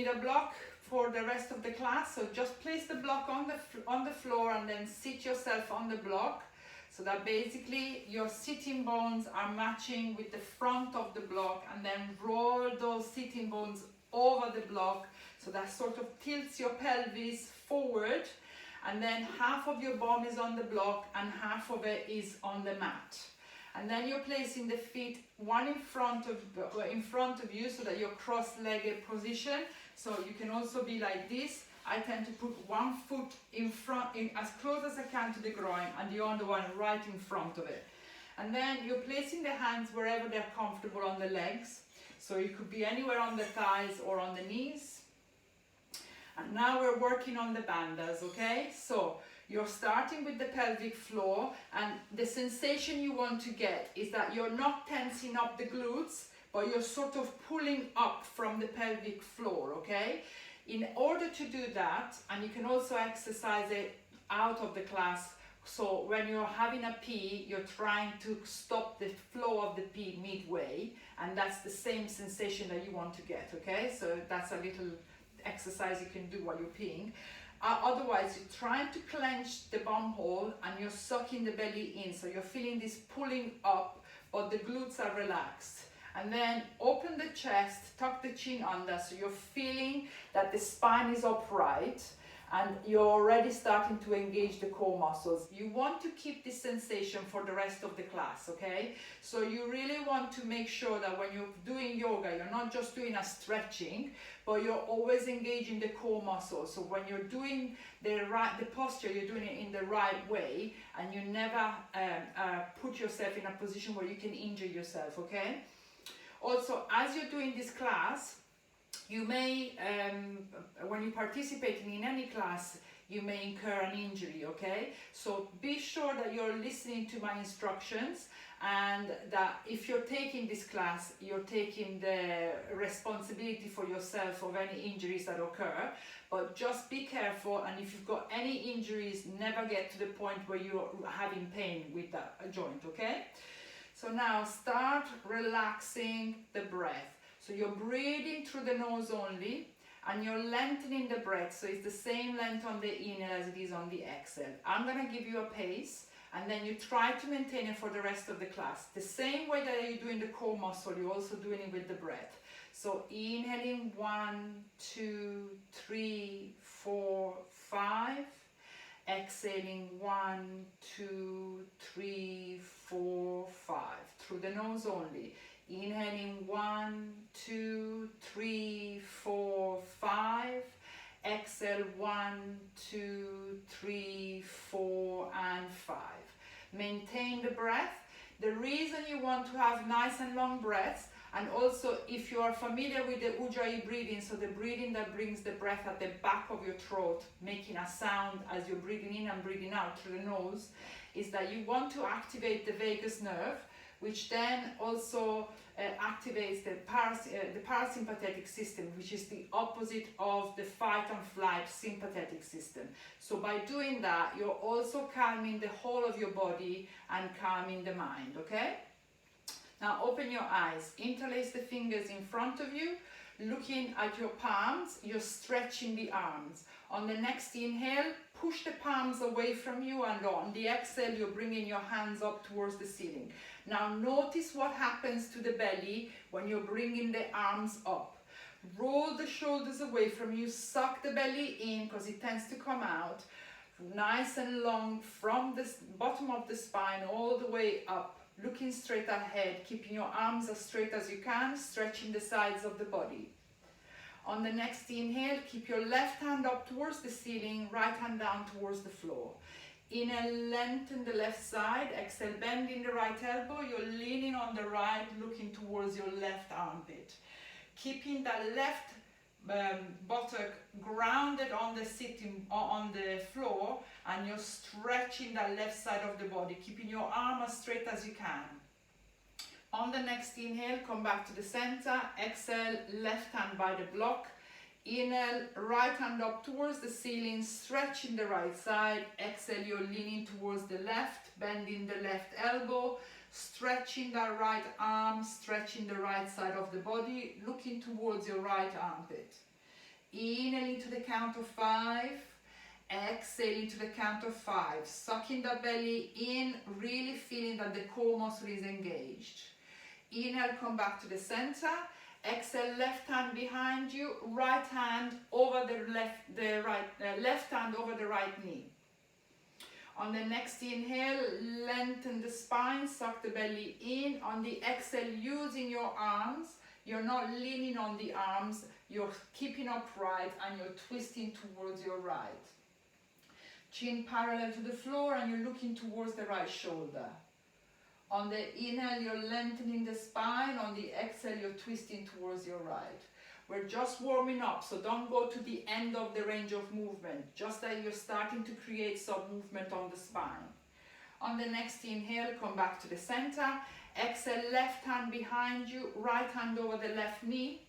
need a block for the rest of the class, so just place the block on the floor and then sit yourself on the block, so that basically your sitting bones are matching with the front of the block, and then roll those sitting bones over the block, so that sort of tilts your pelvis forward, and then half of your bum is on the block and half of it is on the mat. And then you're placing the feet one in front of you, so that you're cross-legged position. So you can also be like this. I tend to put one foot in front, as close as I can to the groin, and the other one right in front of it. And then you're placing the hands wherever they're comfortable on the legs. So it could be anywhere on the thighs or on the knees. And now we're working on the bandhas, okay? So you're starting with the pelvic floor, and the sensation you want to get is that you're not tensing up the glutes, but you're sort of pulling up from the pelvic floor, okay? In order to do that, and you can also exercise it out of the class, so when you're having a pee, you're trying to stop the flow of the pee midway, and that's the same sensation that you want to get, okay? So that's a little exercise you can do while you're peeing. Otherwise, you're trying to clench the bum hole and you're sucking the belly in, so you're feeling this pulling up, but the glutes are relaxed. And then open the chest, tuck the chin under, so you're feeling that the spine is upright and you're already starting to engage the core muscles. You want to keep this sensation for the rest of the class, okay? So you really want to make sure that when you're doing yoga, you're not just doing a stretching, but you're always engaging the core muscles. So when you're doing the posture, you're doing it in the right way, and you never put yourself in a position where you can injure yourself, okay? Also, as you're doing this class, you may, when you're participating in any class, you may incur an injury, okay? So be sure that you're listening to my instructions, and that if you're taking this class, you're taking the responsibility for yourself of any injuries that occur. But just be careful, and if you've got any injuries, never get to the point where you're having pain with that joint, okay? So now start relaxing the breath. So you're breathing through the nose only, and you're lengthening the breath, so it's the same length on the inhale as it is on the exhale. I'm going to give you a pace, and then you try to maintain it for the rest of the class. The same way that you're doing the core muscle, you're also doing it with the breath. So inhaling 1, 2, 3, 4, 5. Exhaling 1, 2, 3, 4, 5. Through the nose only. Inhaling 1, 2, 3, 4, 5. Exhale 1, 2, 3, 4, and 5. Maintain the breath. The reason you want to have nice and long breaths, and also if you are familiar with the Ujjayi breathing, so the breathing that brings the breath at the back of your throat, making a sound as you're breathing in and breathing out through the nose, is that you want to activate the vagus nerve, which then also activates the parasympathetic system, which is the opposite of the fight and flight sympathetic system. So by doing that, you're also calming the whole of your body and calming the mind, okay? Now open your eyes, interlace the fingers in front of you, looking at your palms, you're stretching the arms. On the next inhale, push the palms away from you, and on the exhale, you're bringing your hands up towards the ceiling. Now notice what happens to the belly when you're bringing the arms up. Roll the shoulders away from you, suck the belly in because it tends to come out. Nice and long from the bottom of the spine all the way up. Looking straight ahead, keeping your arms as straight as you can, stretching the sides of the body. On the next inhale, keep your left hand up towards the ceiling, right hand down towards the floor. Inhale, lengthen the left side. Exhale, bending the right elbow. You're leaning on the right, looking towards your left armpit. Keeping that left buttock grounded on the floor, and you're stretching that left side of the body, keeping your arm as straight as you can. On the next inhale, come back to the center. Exhale, left hand by the block. Inhale, right hand up towards the ceiling, stretching the right side. Exhale, you're leaning towards the left, bending the left elbow, stretching that right arm, stretching the right side of the body, looking towards your right armpit. Inhale into the count of 5. Exhale into the count of 5. Sucking the belly in, really feeling that the core muscle is engaged. Inhale, come back to the center. Exhale, left hand behind you, right hand over the left hand over the right knee. On the next inhale, lengthen the spine, suck the belly in. On the exhale, using your arms, you're not leaning on the arms, you're keeping upright and you're twisting towards your right. Chin parallel to the floor and you're looking towards the right shoulder. On the inhale, you're lengthening the spine. On the exhale, you're twisting towards your right. We're just warming up, so don't go to the end of the range of movement. Just that you're starting to create some movement on the spine. On the next inhale, come back to the center. Exhale, left hand behind you, right hand over the left knee.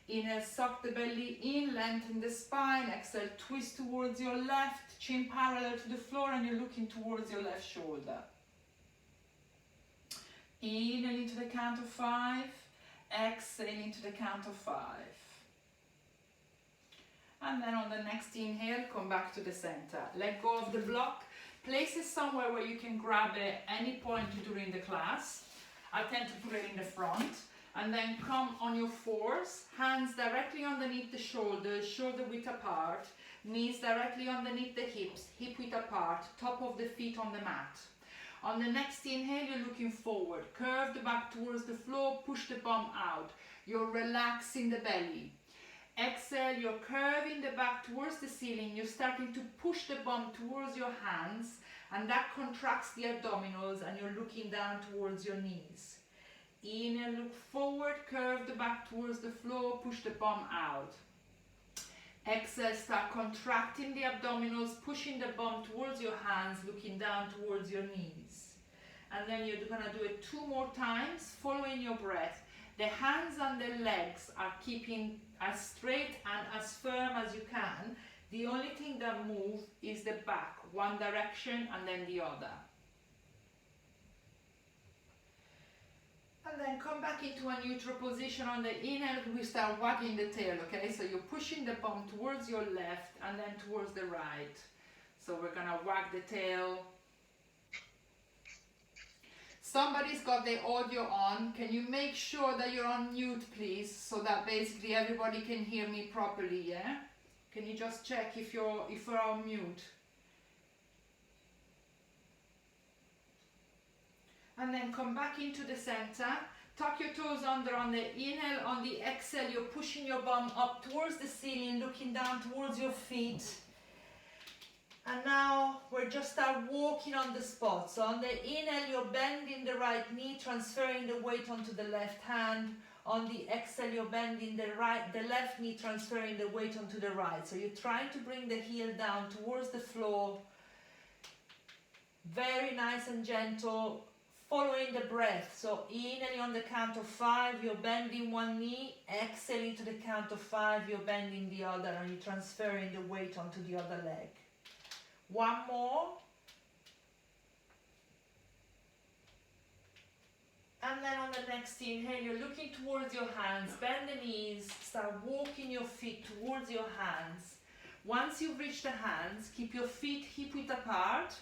Inhale, suck the belly in, lengthen the spine. Exhale, twist towards your left, chin parallel to the floor, and you're looking towards your left shoulder. Inhale into the count of 5. Exhale into the count of 5. And then on the next inhale, come back to the center. Let go of the block. Place it somewhere where you can grab it any point during the class. I tend to put it in the front. And then come on your fours, hands directly underneath the shoulders, shoulder width apart, knees directly underneath the hips, hip width apart, top of the feet on the mat. On the next inhale, you're looking forward. Curve the back towards the floor, push the bum out. You're relaxing the belly. Exhale, you're curving the back towards the ceiling. You're starting to push the bum towards your hands, and that contracts the abdominals, and you're looking down towards your knees. Inhale, look forward, curve the back towards the floor, push the bum out. Exhale, start contracting the abdominals, pushing the bum towards your hands, looking down towards your knees. And then you're going to do it 2 more times, following your breath. The hands and the legs are keeping as straight and as firm as you can. The only thing that moves is the back, one direction and then the other. And then come back into a neutral position. On the inhale, we start wagging the tail, okay? So you're pushing the bum towards your left and then towards the right. So we're gonna wag the tail. Somebody's got their audio on. Can you make sure that you're on mute, please? So that basically everybody can hear me properly, yeah? Can you just check if you're on mute? And then come back into the center. Tuck your toes under on the inhale. On the exhale, you're pushing your bum up towards the ceiling, looking down towards your feet. And now we're just start walking on the spot. So on the inhale, you're bending the right knee, transferring the weight onto the left hand. On the exhale, you're bending the left knee, transferring the weight onto the right. So you're trying to bring the heel down towards the floor. Very nice and gentle. Following the breath, so inhaling on the count of 5, you're bending one knee, exhaling to the count of 5, you're bending the other, and you're transferring the weight onto the other leg. One more. And then on the next inhale, you're looking towards your hands, bend the knees, start walking your feet towards your hands. Once you've reached the hands, keep your feet hip width apart.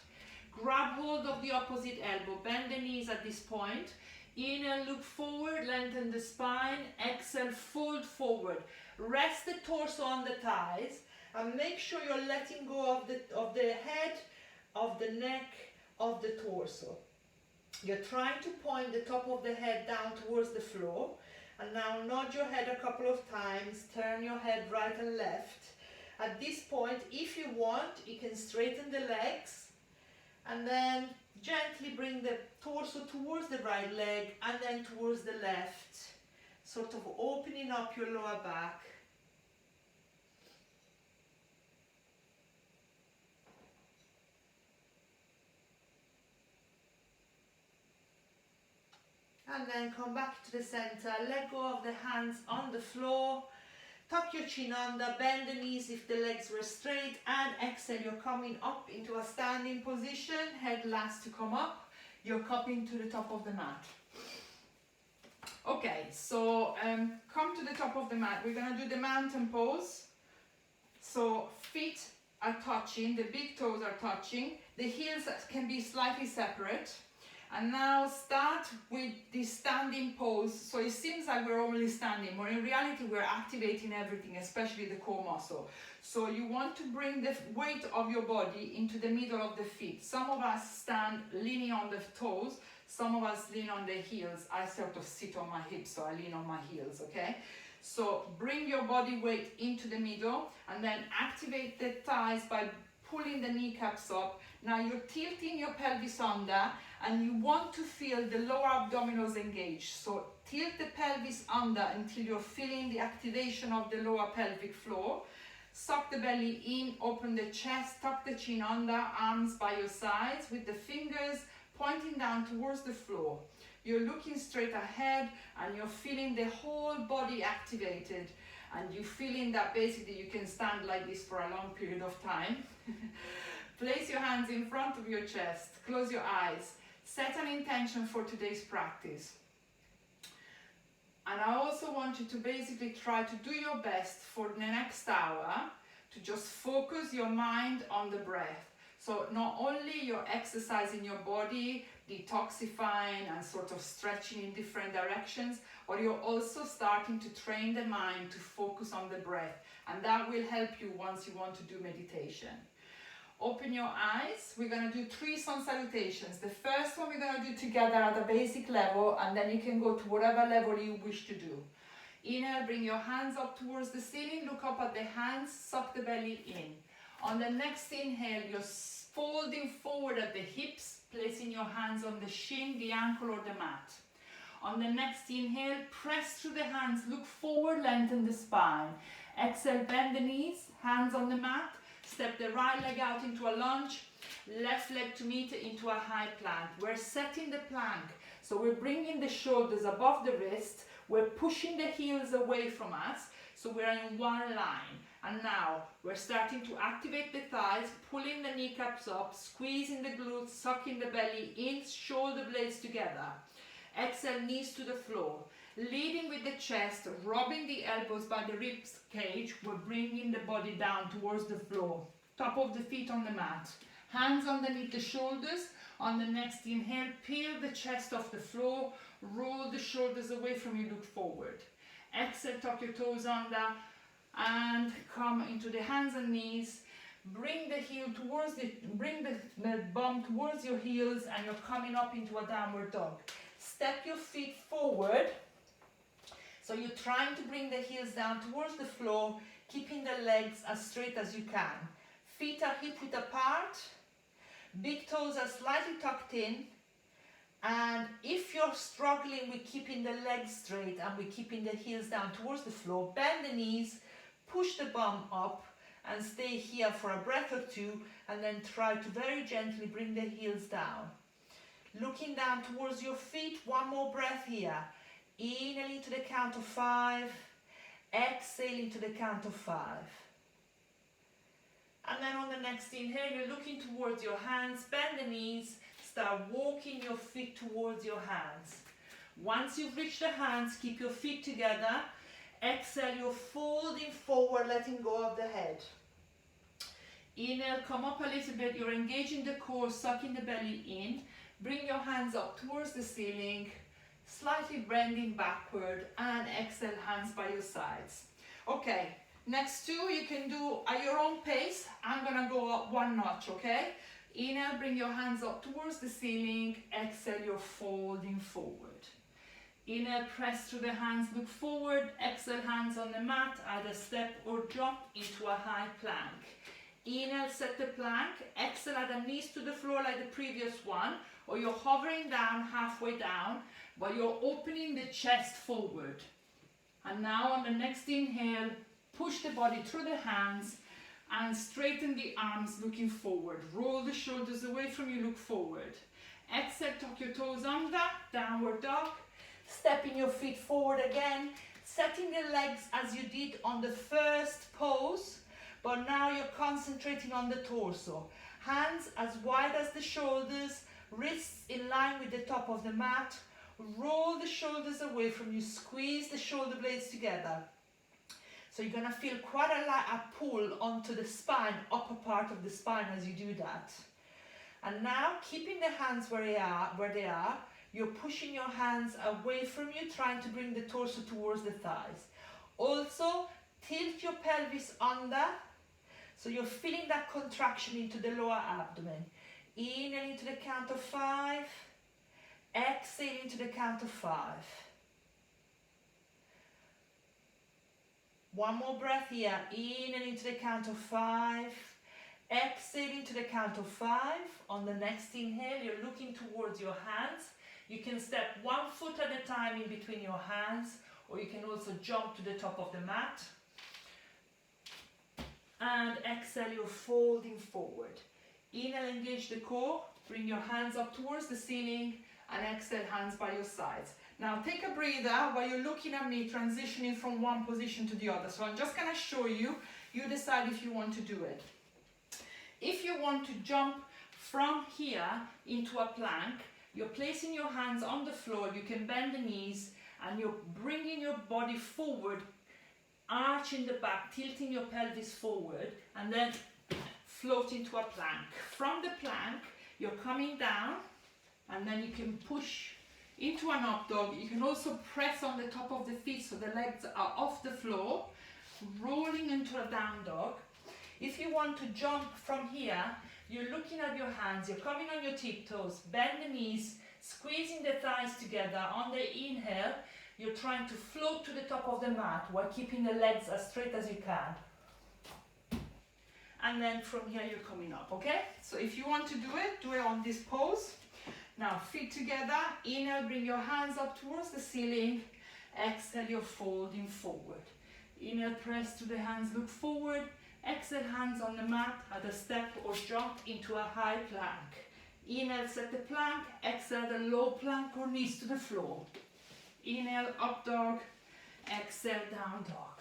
Grab hold of the opposite elbow, bend the knees at this point. Inhale, look forward, lengthen the spine. Exhale, fold forward. Rest the torso on the thighs and make sure you're letting go of the head, of the neck, of the torso. You're trying to point the top of the head down towards the floor. And now nod your head a couple of times, turn your head right and left. At this point, if you want, you can straighten the legs. And then gently bring the torso towards the right leg and then towards the left, sort of opening up your lower back. And then come back to the center, let go of the hands on the floor. Tuck your chin under, bend the knees if the legs were straight, and exhale, you're coming up into a standing position, head last to come up, you're cupping to the top of the mat. Okay, so come to the top of the mat, we're gonna do the mountain pose. So feet are touching, the big toes are touching, the heels can be slightly separate. And now start with the standing pose. So it seems like we're only standing, but in reality we're activating everything, especially the core muscle. So you want to bring the weight of your body into the middle of the feet. Some of us stand leaning on the toes, some of us lean on the heels. I sort of sit on my hips, so I lean on my heels, okay? So bring your body weight into the middle and then activate the thighs by pulling the kneecaps up. Now you're tilting your pelvis under and you want to feel the lower abdominals engaged. So tilt the pelvis under until you're feeling the activation of the lower pelvic floor. Suck the belly in, open the chest, tuck the chin under, arms by your sides with the fingers pointing down towards the floor. You're looking straight ahead and you're feeling the whole body activated, and you're feeling that basically you can stand like this for a long period of time. Place your hands in front of your chest, close your eyes, set an intention for today's practice. And I also want you to basically try to do your best for the next hour to just focus your mind on the breath. So not only you're exercising your body, detoxifying and sort of stretching in different directions, but you're also starting to train the mind to focus on the breath. And that will help you once you want to do meditation. Open your eyes. We're going to do Threesome Salutations. The first one we're going to do together at a basic level, and then you can go to whatever level you wish to do. Inhale, bring your hands up towards the ceiling, look up at the hands, suck the belly in. On the next inhale, you're folding forward at the hips, placing your hands on the shin, the ankle or the mat. On the next inhale, press through the hands, look forward, lengthen the spine. Exhale, bend the knees, hands on the mat. Step the right leg out into a lunge, left leg to meet into a high plank. We're setting the plank, so we're bringing the shoulders above the wrist, we're pushing the heels away from us, so we're in one line. And now we're starting to activate the thighs, pulling the kneecaps up, squeezing the glutes, sucking the belly in, shoulder blades together. Exhale, knees to the floor. Leading with the chest, rubbing the elbows by the ribs cage, we're bringing the body down towards the floor. Top of the feet on the mat. Hands underneath the shoulders. On the next inhale, peel the chest off the floor, roll the shoulders away from you, look forward. Exhale, tuck your toes under and come into the hands and knees. Bring the heel towards bring the bum towards your heels, and you're coming up into a downward dog. Step your feet forward. So you're trying to bring the heels down towards the floor, keeping the legs as straight as you can. Feet are hip width apart. Big toes are slightly tucked in. And if you're struggling with keeping the legs straight and with keeping the heels down towards the floor, bend the knees, push the bum up, and stay here for a breath or two, and then try to very gently bring the heels down. Looking down towards your feet, one more breath here. Inhaling to the count of 5, exhaling to the count of 5. And then on the next inhale, you're looking towards your hands, bend the knees, start walking your feet towards your hands. Once you've reached the hands, keep your feet together. Exhale, you're folding forward, letting go of the head. Inhale, come up a little bit, you're engaging the core, sucking the belly in. Bring your hands up towards the ceiling, slightly bending backward, and exhale, hands by your sides. Okay, next two you can do at your own pace. I'm gonna go up one notch, okay? Inhale, bring your hands up towards the ceiling. Exhale, you're folding forward. Inhale, press through the hands, look forward. Exhale, hands on the mat, either step or jump into a high plank. Inhale, set the plank. Exhale, either knees to the floor like the previous one, or you're hovering down, halfway down, but you're opening the chest forward. And now on the next inhale, push the body through the hands and straighten the arms looking forward. Roll the shoulders away from you, look forward. Exhale, tuck your toes under, downward dog. Stepping your feet forward again, setting the legs as you did on the first pose, but now you're concentrating on the torso. Hands as wide as the shoulders, wrists in line with the top of the mat. Roll the shoulders away from you, squeeze the shoulder blades together. So you're gonna feel quite a pull onto the spine, upper part of the spine as you do that. And now, keeping the hands where they are, you're pushing your hands away from you, trying to bring the torso towards the thighs. Also, tilt your pelvis under, so you're feeling that contraction into the lower abdomen. Inhale into the count of 5, exhale into the count of 5. One more breath here. Inhale into the count of 5. Exhale into the count of 5. On the next inhale, you're looking towards your hands. You can step 1 foot at a time in between your hands, or you can also jump to the top of the mat. And exhale, you're folding forward. Inhale, engage the core. Bring your hands up towards the ceiling, and exhale, hands by your sides. Now take a breather while you're looking at me transitioning from one position to the other. So I'm just going to show you. You decide if you want to do it. If you want to jump from here into a plank, you're placing your hands on the floor. You can bend the knees and you're bringing your body forward, arching the back, tilting your pelvis forward, and then float into a plank. From the plank, you're coming down, and then you can push into an up dog. You can also press on the top of the feet so the legs are off the floor, rolling into a down dog. If you want to jump from here, you're looking at your hands, you're coming on your tiptoes, bend the knees, squeezing the thighs together. On the inhale, you're trying to float to the top of the mat while keeping the legs as straight as you can. And then from here, you're coming up, okay? So if you want to do it on this pose. Now, feet together, inhale, bring your hands up towards the ceiling. Exhale, you're folding forward. Inhale, press to the hands, look forward. Exhale, hands on the mat at a step or jump into a high plank. Inhale, set the plank. Exhale, the low plank or knees to the floor. Inhale, up dog. Exhale, down dog.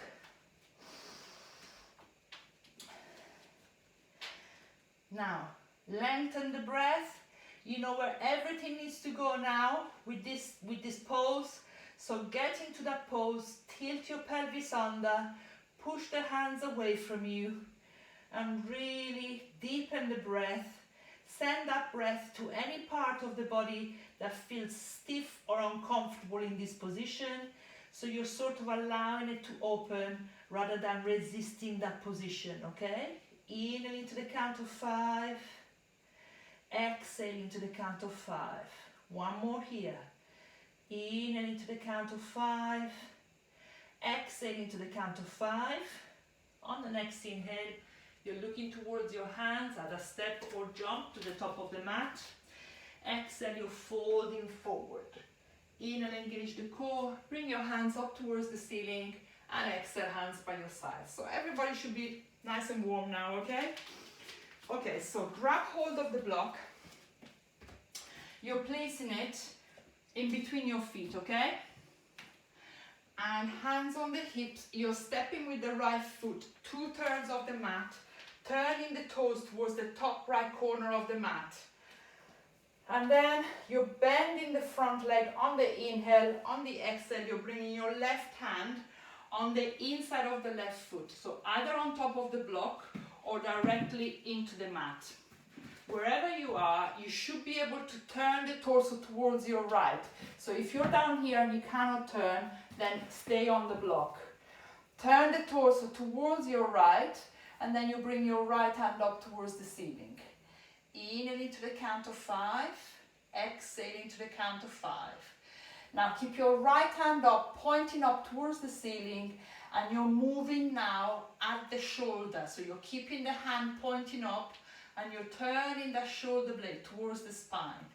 Now, lengthen the breath. You know where everything needs to go now with this pose. So get into that pose, tilt your pelvis under, push the hands away from you, and really deepen the breath. Send that breath to any part of the body that feels stiff or uncomfortable in this position. So you're sort of allowing it to open rather than resisting that position, okay? Inhale into the count of 5. Exhale into the count of 5. One more here. Inhale into the count of 5. Exhale into the count of 5. On the next inhale, you're looking towards your hands at a step or jump to the top of the mat. Exhale, you're folding forward. Inhale, engage the core. Bring your hands up towards the ceiling. And exhale, hands by your sides. So everybody should be nice and warm now, okay? Okay, so grab hold of the block. You're placing it in between your feet, okay? And hands on the hips. You're stepping with the right foot 2/3 of the mat, turning the toes towards the top right corner of the mat. And then you're bending the front leg on the inhale. On the exhale, you're bringing your left hand on the inside of the left foot. So either on top of the block or directly into the mat. Wherever you are, you should be able to turn the torso towards your right. So if you're down here and you cannot turn, then stay on the block. Turn the torso towards your right, and then you bring your right hand up towards the ceiling. Inhale into the count of 5, exhale into the count of 5. Now keep your right hand up, pointing up towards the ceiling, and you're moving now at the shoulder. So you're keeping the hand pointing up, and you're turning the shoulder blade towards the spine.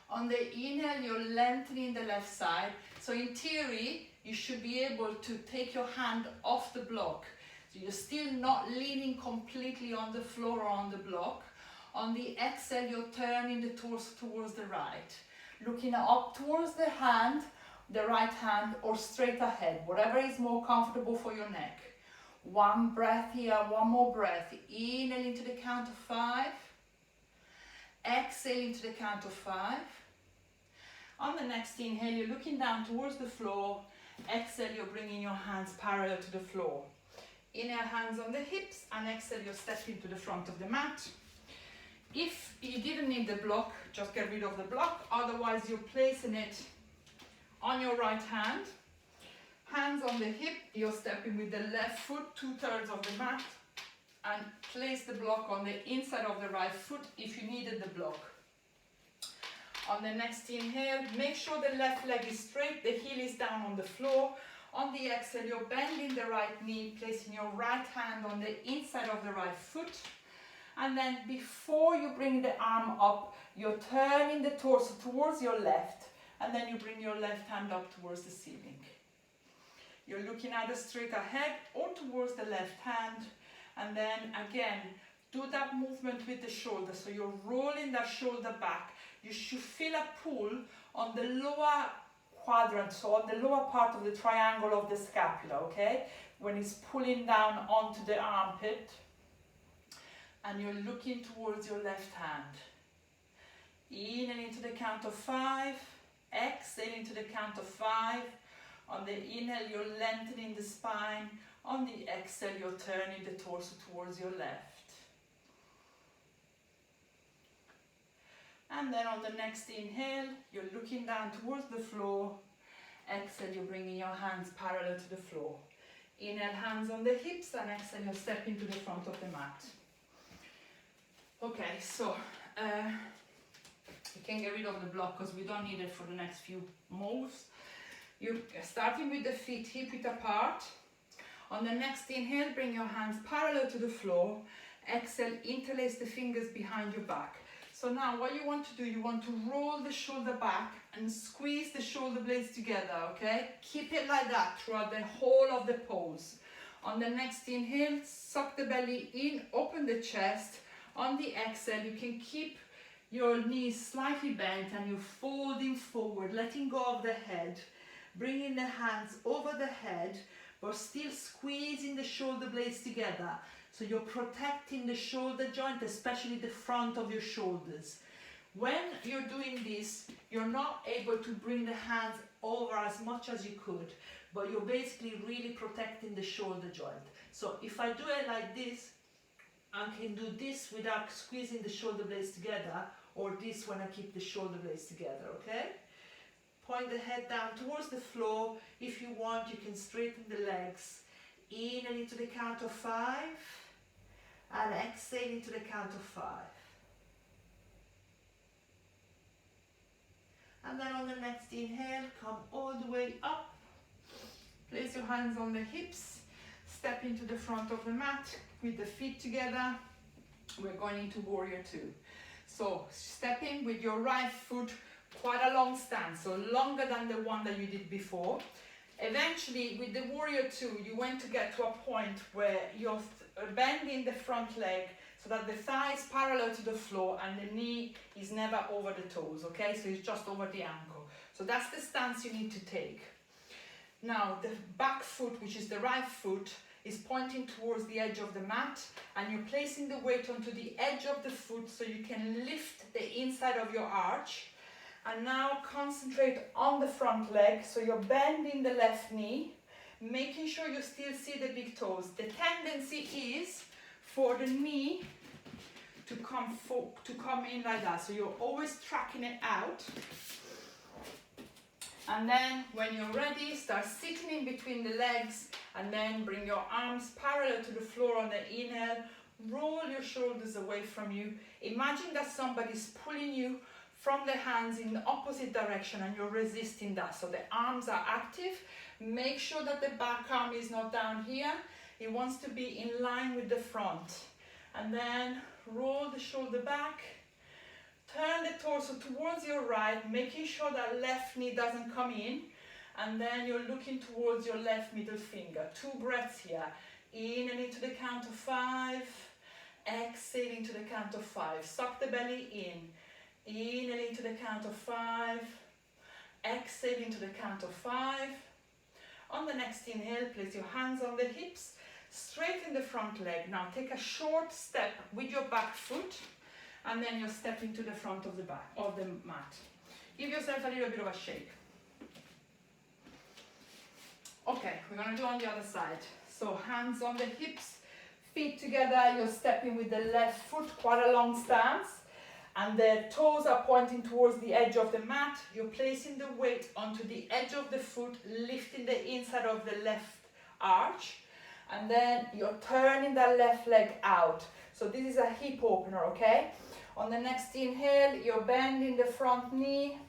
On the inhale, you're lengthening the left side. So in theory, you should be able to take your hand off the block. So you're still not leaning completely on the floor or on the block. On the exhale, you're turning the torso towards the right. Looking up towards the hand, the right hand, or straight ahead, whatever is more comfortable for your neck. One breath here, one more breath. Inhale into the count of 5. Exhale into the count of 5. On the next inhale, you're looking down towards the floor. Exhale, you're bringing your hands parallel to the floor. Inhale, hands on the hips, and exhale, you're stepping to the front of the mat. If you didn't need the block, just get rid of the block. Otherwise, you're placing it on your right hand. Hands on the hip, you're stepping with the left foot 2/3 of the mat, and place the block on the inside of the right foot if you needed the block. On the next inhale, make sure the left leg is straight, the heel is down on the floor. On the exhale, you're bending the right knee, placing your right hand on the inside of the right foot. And then before you bring the arm up, you're turning the torso towards your left, and then you bring your left hand up towards the ceiling. You're looking either straight ahead or towards the left hand, and then again, do that movement with the shoulder. So you're rolling that shoulder back. You should feel a pull on the lower quadrant, so on the lower part of the triangle of the scapula, okay? When it's pulling down onto the armpit, and you're looking towards your left hand. In and into the count of 5, exhale into the count of 5. On the inhale, you're lengthening the spine. On the exhale, you're turning the torso towards your left. And then on the next inhale, you're looking down towards the floor. Exhale, you're bringing your hands parallel to the floor. Inhale, hands on the hips, and exhale, you're stepping to the front of the mat. Okay, so you can get rid of the block because we don't need it for the next few moves. You're starting with the feet hip width apart. On the next inhale, bring your hands parallel to the floor. Exhale, interlace the fingers behind your back. So now what you want to do, you want to roll the shoulder back and squeeze the shoulder blades together, okay? Keep it like that throughout the whole of the pose. On the next inhale, suck the belly in, open the chest. On the exhale, you can keep your knees slightly bent and you're folding forward, letting go of the head, bringing the hands over the head, but still squeezing the shoulder blades together. So you're protecting the shoulder joint, especially the front of your shoulders. When you're doing this, you're not able to bring the hands over as much as you could, but you're basically really protecting the shoulder joint. So if I do it like this, I can do this without squeezing the shoulder blades together, or this when I keep the shoulder blades together, okay? Point the head down towards the floor. If you want, you can straighten the legs. In and into the count of 5, and exhale into the count of 5. And then on the next inhale, come all the way up. Place your hands on the hips. Step into the front of the mat with the feet together. We're going into warrior 2. So stepping with your right foot, quite a long stance, so longer than the one that you did before. Eventually, with the warrior 2, you want to get to a point where you're bending the front leg so that the thigh is parallel to the floor and the knee is never over the toes, okay? So it's just over the ankle. So that's the stance you need to take. Now, the back foot, which is the right foot, is pointing towards the edge of the mat, and you're placing the weight onto the edge of the foot so you can lift the inside of your arch. And now concentrate on the front leg, so you're bending the left knee, making sure you still see the big toes. The tendency is for the knee to come in like that, so you're always tracking it out. And then when you're ready, start sitting in between the legs, and then bring your arms parallel to the floor on the inhale. Roll your shoulders away from you. Imagine that somebody's pulling you from the hands in the opposite direction and you're resisting that. So the arms are active. Make sure that the back arm is not down here. It wants to be in line with the front. And then roll the shoulder back. Turn the torso towards your right, making sure that left knee doesn't come in. And then you're looking towards your left middle finger. 2 breaths here. In and into the count of 5. Exhale into the count of 5. Suck the belly in. In and into the count of 5. Exhale into the count of 5. On the next inhale, place your hands on the hips. Straighten the front leg. Now take a short step with your back foot, and then you're stepping to the front of the back of the mat. Give yourself a little bit of a shake. Okay, we're gonna do on the other side. So hands on the hips, feet together, you're stepping with the left foot, quite a long stance, and the toes are pointing towards the edge of the mat. You're placing the weight onto the edge of the foot, lifting the inside of the left arch, and then you're turning that left leg out. So this is a hip opener, okay? On the next inhale, you're bending the front knee,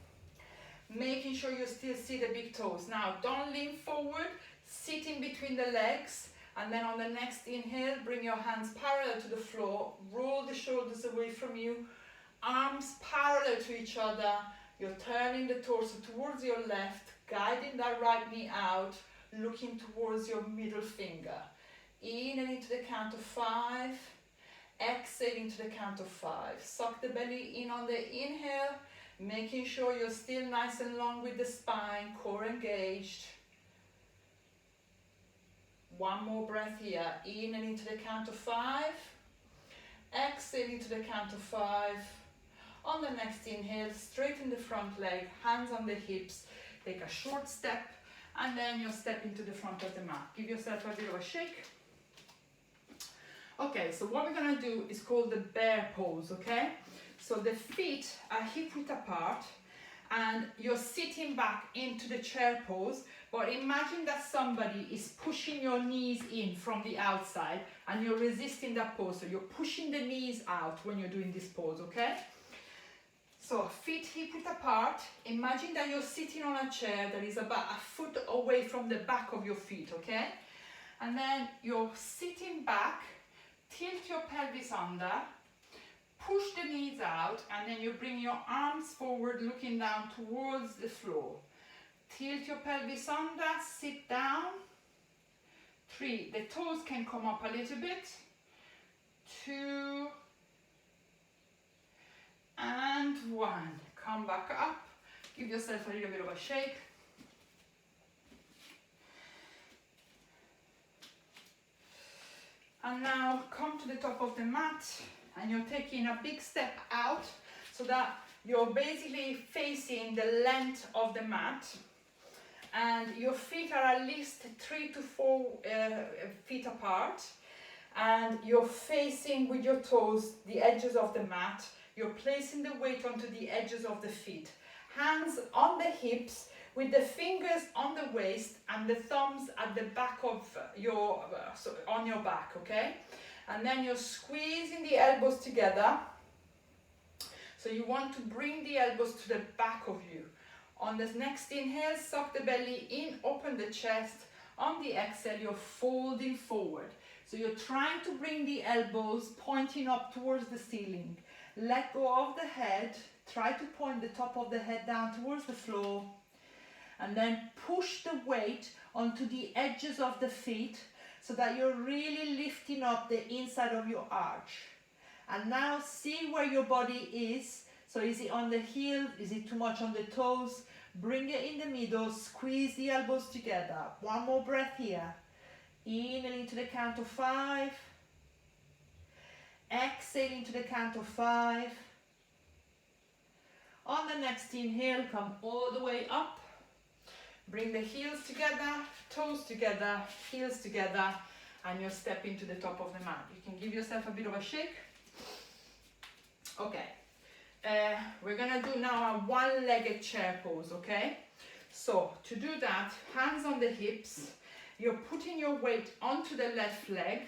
making sure you still see the big toes. Now, don't lean forward, sit in between the legs, and then on the next inhale, bring your hands parallel to the floor, roll the shoulders away from you, arms parallel to each other. You're turning the torso towards your left, guiding that right knee out, looking towards your middle finger. In and into the count of 5, exhaling to the count of 5. Suck the belly in on the inhale, making sure you're still nice and long with the spine, core engaged. One more breath here, in and into the count of 5, exhaling to the count of 5. On the next inhale, straighten the front leg, hands on the hips, take a short step, and then you're stepping to the front of the mat. Give yourself a bit of a shake. Okay, so what we're gonna do is called the bear pose, okay? So the feet are hip width apart, and you're sitting back into the chair pose, but imagine that somebody is pushing your knees in from the outside, and you're resisting that pose, so you're pushing the knees out when you're doing this pose, okay? So feet hip width apart, imagine that you're sitting on a chair that is about a foot away from the back of your feet, okay? And then you're sitting back, tilt your pelvis under, push the knees out, and then you bring your arms forward looking down towards the floor. Tilt your pelvis under, sit down. 3, the toes can come up a little bit. 2, and 1. Come back up, give yourself a little bit of a shake. And now come to the top of the mat, and you're taking a big step out so that you're basically facing the length of the mat, and your feet are at least 3 to 4 feet apart, and you're facing with your toes the edges of the mat. You're placing the weight onto the edges of the feet. Hands on the hips with the fingers on the waist and the thumbs at the back of your, on your back, okay? And then you're squeezing the elbows together. So you want to bring the elbows to the back of you. On the next inhale, suck the belly in, open the chest. On the exhale, you're folding forward. So you're trying to bring the elbows pointing up towards the ceiling. Let go of the head, try to point the top of the head down towards the floor, and then push the weight onto the edges of the feet so that you're really lifting up the inside of your arch. And now see where your body is. So is it on the heel? Is it too much on the toes? Bring it in the middle, squeeze the elbows together. One more breath here. Inhaling to the count of 5. Exhaling to the count of 5. On the next inhale, come all the way up. Bring the heels together, toes together, heels together, and you're stepping to the top of the mat. You can give yourself a bit of a shake. Okay, we're gonna do now a one-legged chair pose, okay? So to do that, hands on the hips, you're putting your weight onto the left leg,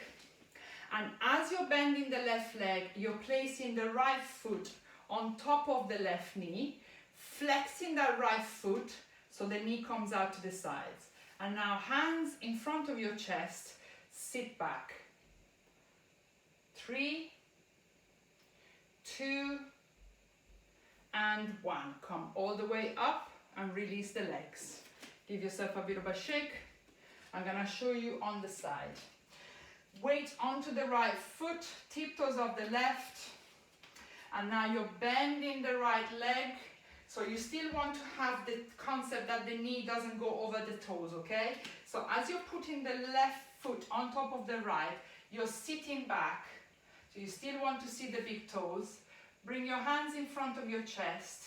and as you're bending the left leg, you're placing the right foot on top of the left knee, flexing that right foot so the knee comes out to the sides. And now hands in front of your chest, sit back. 3, 2, and 1. Come all the way up and release the legs. Give yourself a bit of a shake. I'm gonna show you on the side. Weight onto the right foot, tiptoes of the left, and now you're bending the right leg. So you still want to have the concept that the knee doesn't go over the toes, okay? So as you're putting the left foot on top of the right, you're sitting back. So you still want to see the big toes. Bring your hands in front of your chest.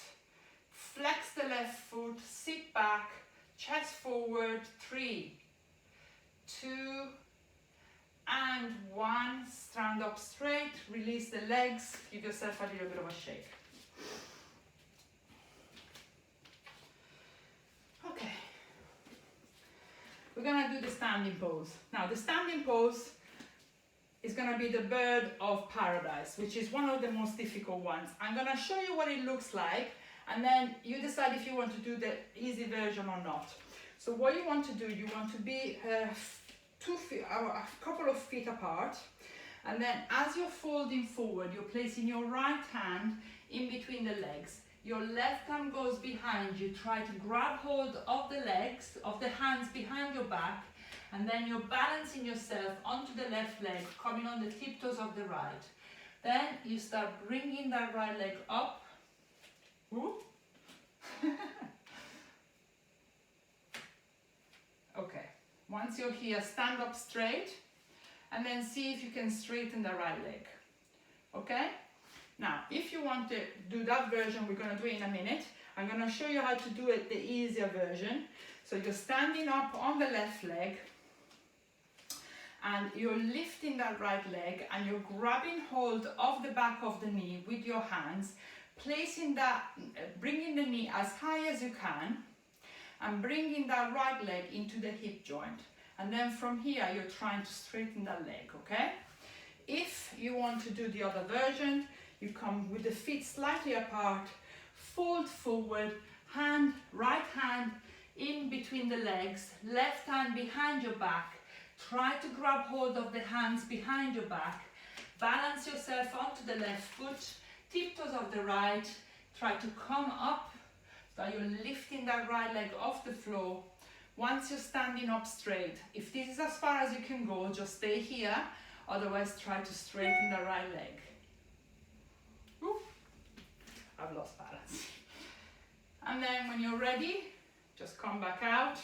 Flex the left foot, sit back, chest forward. 3, release the legs, give yourself a little bit of a shake. Okay. We're gonna do the standing pose. Now the standing pose is gonna be the bird of paradise, which is one of the most difficult ones. I'm gonna show you what it looks like, and then you decide if you want to do the easy version or not. So what you want to do, you want to be a couple of feet apart, and then as you're folding forward, you're placing your right hand in between the legs. Your left hand goes behind you. Try to grab hold of the legs, of the hands behind your back, and then you're balancing yourself onto the left leg, coming on the tiptoes of the right. Then you start bringing that right leg up. Ooh. Okay, once you're here, stand up straight, and then see if you can straighten the right leg. Okay? Now, if you want to do that version, we're going to do it in a minute. I'm going to show you how to do it the easier version. So you're standing up on the left leg, and you're lifting that right leg, and you're grabbing hold of the back of the knee with your hands, placing that, bringing the knee as high as you can, and bringing that right leg into the hip joint. And then from here, you're trying to straighten that leg, okay? If you want to do the other version, you come with the feet slightly apart, fold forward, right hand in between the legs, left hand behind your back. Try to grab hold of the hands behind your back. Balance yourself onto the left foot, tiptoes of the right. Try to come up so you're lifting that right leg off the floor. Once you're standing up straight, if this is as far as you can go, just stay here. Otherwise, try to straighten the right leg. Oof. I've lost balance. And then when you're ready, just come back out.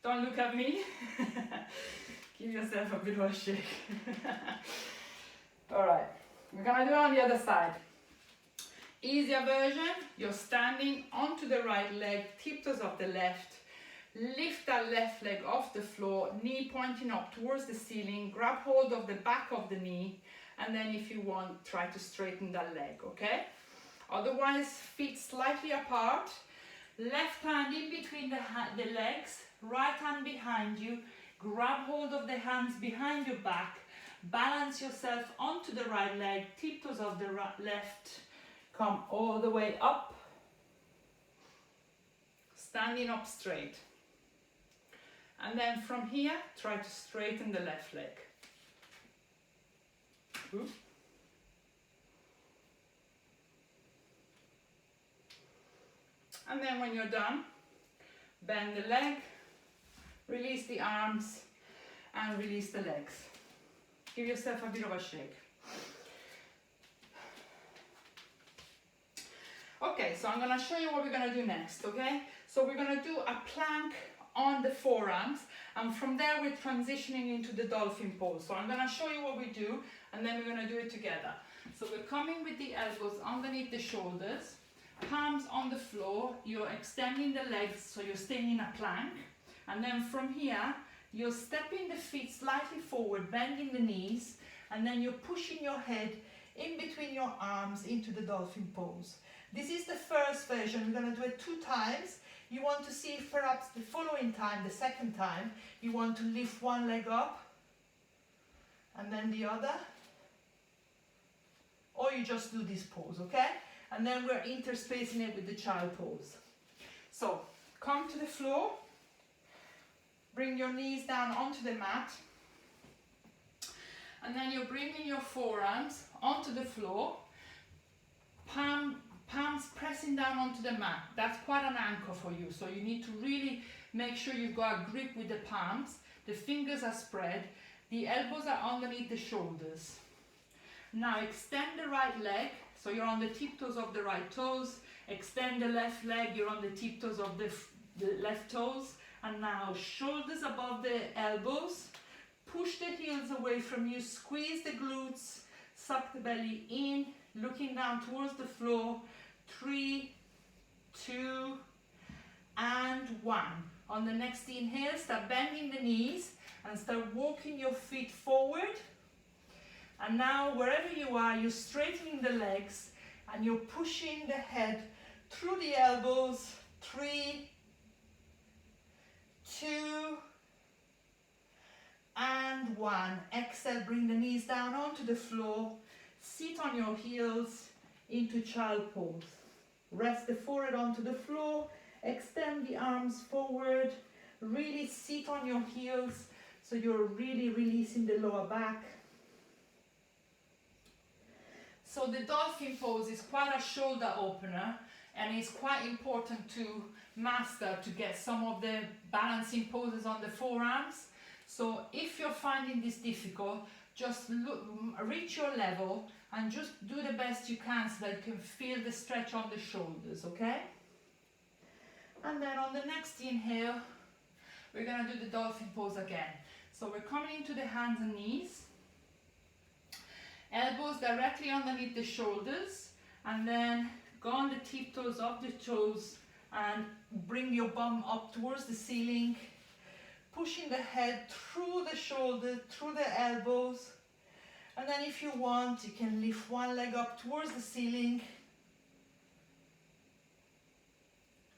Don't look at me. Give yourself a bit of a shake. All right, we're gonna do it on the other side. Easier version, you're standing onto the right leg, tiptoes of the left. Lift that left leg off the floor, knee pointing up towards the ceiling. Grab hold of the back of the knee, and then if you want, try to straighten that leg, okay? Otherwise, feet slightly apart. Left hand in between the legs, right hand behind you. Grab hold of the hands behind your back. Balance yourself onto the right leg, tiptoes of the left. Come all the way up. Standing up straight. And then from here, try to straighten the left leg. Ooh. And then when you're done, bend the leg, release the arms, and release the legs. Give yourself a bit of a shake. Okay, so I'm gonna show you what we're gonna do next, okay? So we're gonna do a plank on the forearms, and from there we're transitioning into the dolphin pose. So I'm gonna show you what we do, and then we're gonna do it together. So we're coming with the elbows underneath the shoulders, palms on the floor, you're extending the legs so you're staying in a plank, and then from here, you're stepping the feet slightly forward, bending the knees, and then you're pushing your head in between your arms into the dolphin pose. This is the first version. We're going to do it 2 times. You want to see if perhaps the following time, the second time, you want to lift one leg up and then the other, or you just do this pose, okay? And then we're interspacing it with the child pose. So come to the floor, bring your knees down onto the mat, and then you're bringing your forearms onto the floor, palms pressing down onto the mat. That's quite an anchor for you, so you need to really make sure you've got a grip with the palms. The fingers are spread, the elbows are underneath the shoulders. Now extend the right leg, so you're on the tiptoes of the right toes. Extend the left leg, you're on the tiptoes of the left toes. And now shoulders above the elbows. Push the heels away from you, squeeze the glutes, suck the belly in, looking down towards the floor. 3, 2, and 1. On the next inhale, start bending the knees and start walking your feet forward. And now wherever you are, you're straightening the legs and you're pushing the head through the elbows. 3, 2, and 1. Exhale, bring the knees down onto the floor. Sit on your heels into child pose. Rest the forehead onto the floor. Extend the arms forward. Really sit on your heels so you're really releasing the lower back. So the dolphin pose is quite a shoulder opener, and it's quite important to master to get some of the balancing poses on the forearms. So if you're finding this difficult, just reach your level and just do the best you can so that you can feel the stretch on the shoulders, okay? And then on the next inhale, we're gonna do the dolphin pose again. So we're coming into the hands and knees, elbows directly underneath the shoulders, and then go on the tiptoes of the toes and bring your bum up towards the ceiling, pushing the head through the shoulder, through the elbows. And then if you want, you can lift one leg up towards the ceiling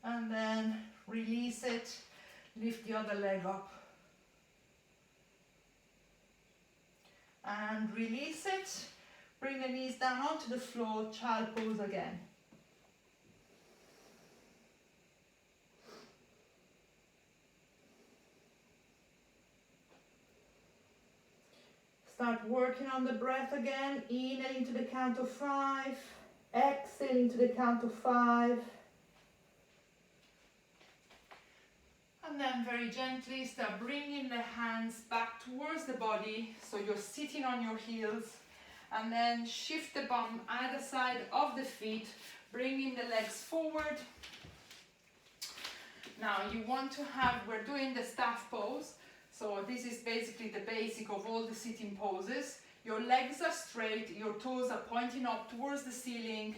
and then release it, lift the other leg up and release it. Bring the knees down onto the floor, child pose again. Start working on the breath again. Inhaling to the count of 5. Exhaling to the count of 5. And then very gently start bringing the hands back towards the body. So you're sitting on your heels. And then shift the bum either side of the feet, bringing the legs forward. Now you want to have, we're doing the staff pose. So this is basically the basic of all the sitting poses. Your legs are straight, your toes are pointing up towards the ceiling.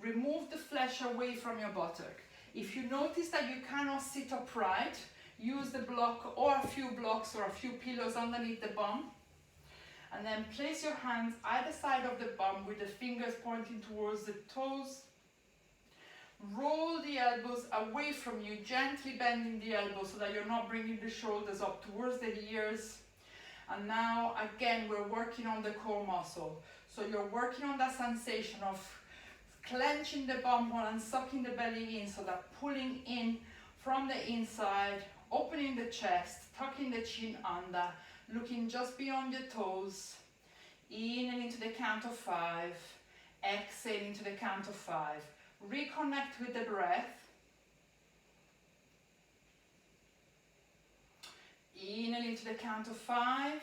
Remove the flesh away from your buttock. If you notice that you cannot sit upright, use the block or a few blocks or a few pillows underneath the bum. And then place your hands either side of the bum with the fingers pointing towards the toes. Roll the elbows away from you, gently bending the elbows so that you're not bringing the shoulders up towards the ears. And now again, we're working on the core muscle. So you're working on that sensation of clenching the bum hole and sucking the belly in, so that pulling in from the inside, opening the chest, tucking the chin under, looking just beyond your toes. Inhaling to the count of 5, exhaling to the count of 5. Reconnect with the breath. Inhaling to the count of 5,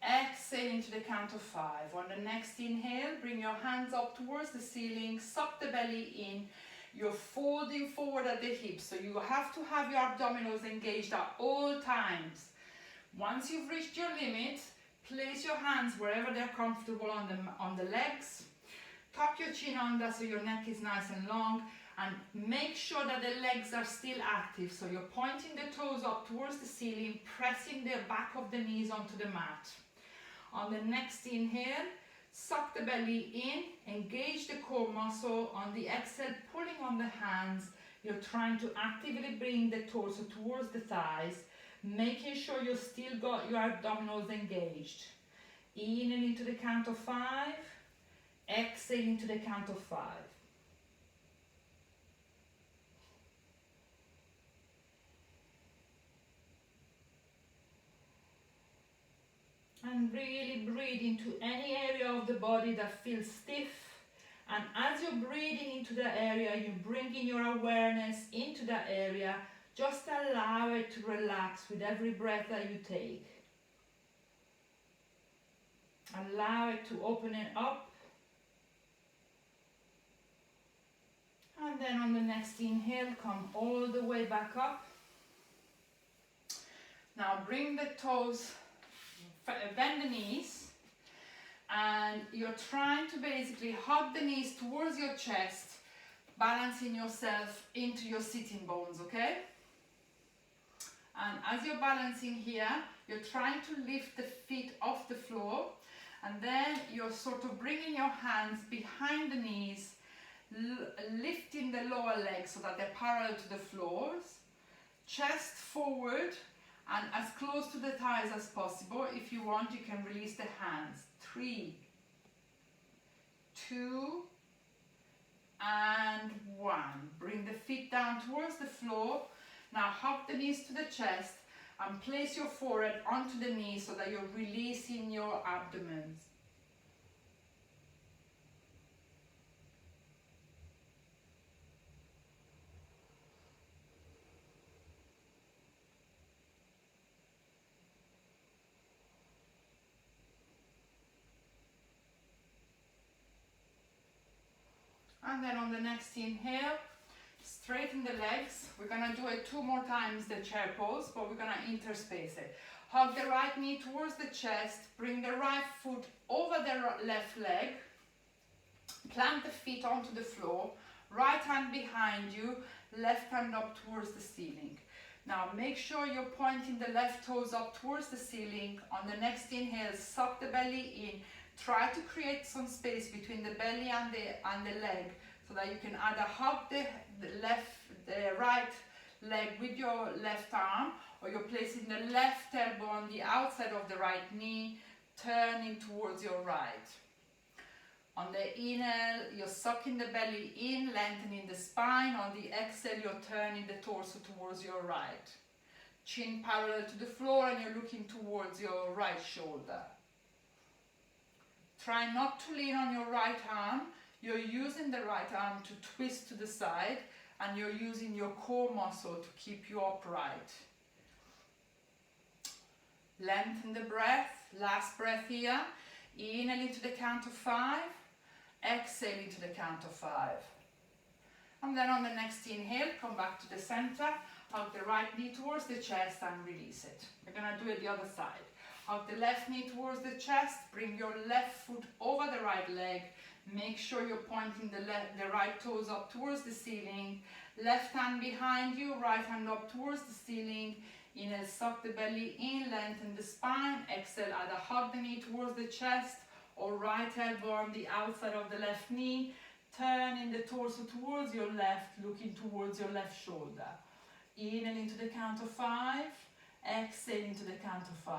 exhaling to the count of 5. On the next inhale, bring your hands up towards the ceiling, suck the belly in. You're folding forward at the hips, so you have to have your abdominals engaged at all times. Once you've reached your limit, place your hands wherever they're comfortable on the legs. Tuck your chin under so your neck is nice and long, and make sure that the legs are still active. So you're pointing the toes up towards the ceiling, pressing the back of the knees onto the mat. On the next inhale, suck the belly in, engage the core muscle. On the exhale, pulling on the hands, you're trying to actively bring the torso towards the thighs, making sure you've still got your abdominals engaged. Inhaling to the count of 5. Exhaling to the count of 5. And really breathe into any area of the body that feels stiff. And as you're breathing into the area, you're bringing your awareness into that area. Just allow it to relax with every breath that you take. Allow it to open it up. And then on the next inhale, come all the way back up. Now bring the toes, bend the knees, and you're trying to basically hug the knees towards your chest, balancing yourself into your sitting bones, okay? And as you're balancing here, you're trying to lift the feet off the floor, And then you're sort of bringing your hands behind the knees, lifting the lower legs so that they're parallel to the floors, chest forward and as close to the thighs as possible. If you want, you can release the hands. 3, 2, and 1. Bring the feet down towards the floor. Now hug the knees to the chest and place your forehead onto the knees so that you're releasing your abdomen. And then on the next inhale, straighten the legs. We're gonna do it 2 more times, the chair pose, but we're gonna interspace it. Hug the right knee towards the chest, bring the right foot over the left leg, plant the feet onto the floor, right hand behind you, left hand up towards the ceiling. Now make sure you're pointing the left toes up towards the ceiling. On the next inhale, suck the belly in. Try to create some space between the belly and the leg so that you can either hug the right leg with your left arm, or you're placing the left elbow on the outside of the right knee, turning towards your right. On the inhale, you're sucking the belly in, lengthening the spine. On the exhale, you're turning the torso towards your right. Chin parallel to the floor and you're looking towards your right shoulder. Try not to lean on your right arm. You're using the right arm to twist to the side and you're using your core muscle to keep you upright. Lengthen the breath. Last breath here. Inhale into the count of 5. Exhale into the count of 5. And then on the next inhale, come back to the center. Hug the right knee towards the chest and release it. We're going to do it the other side. Hug the left knee towards the chest. Bring your left foot over the right leg. Make sure you're pointing the right toes up towards the ceiling. Left hand behind you, right hand up towards the ceiling. Inhale, suck the belly in, lengthen the spine. Exhale, either hug the knee towards the chest or right elbow on the outside of the left knee. Turning the torso towards your left, looking towards your left shoulder. Inhale into the count of 5. Exhale into the count of 5.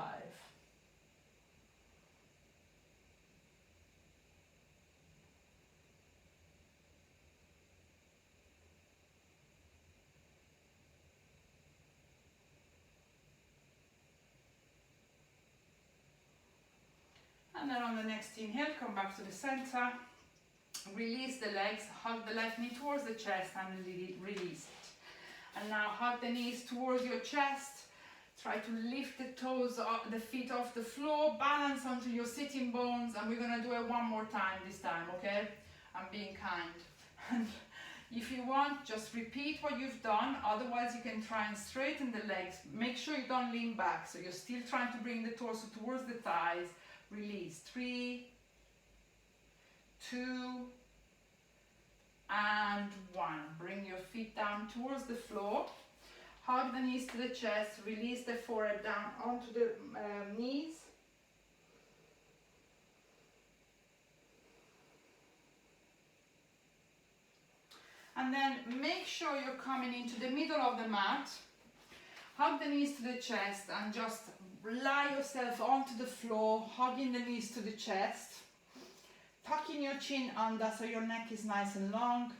And then on the next inhale, come back to the center. Release the legs, hug the left knee towards the chest and release it. And now hug the knees towards your chest. Try to lift the toes, the feet off the floor, balance onto your sitting bones, and we're going to do it 1 more time this time, okay? I'm being kind. And if you want, just repeat what you've done. Otherwise, you can try and straighten the legs. Make sure you don't lean back, so you're still trying to bring the torso towards the thighs. Release. 3, 2, and 1. Bring your feet down towards the floor. Hug the knees to the chest. Release the forehead down onto the knees. And then make sure you're coming into the middle of the mat. Hug the knees to the chest and just lie yourself onto the floor, hugging the knees to the chest. Tucking your chin under so your neck is nice and long.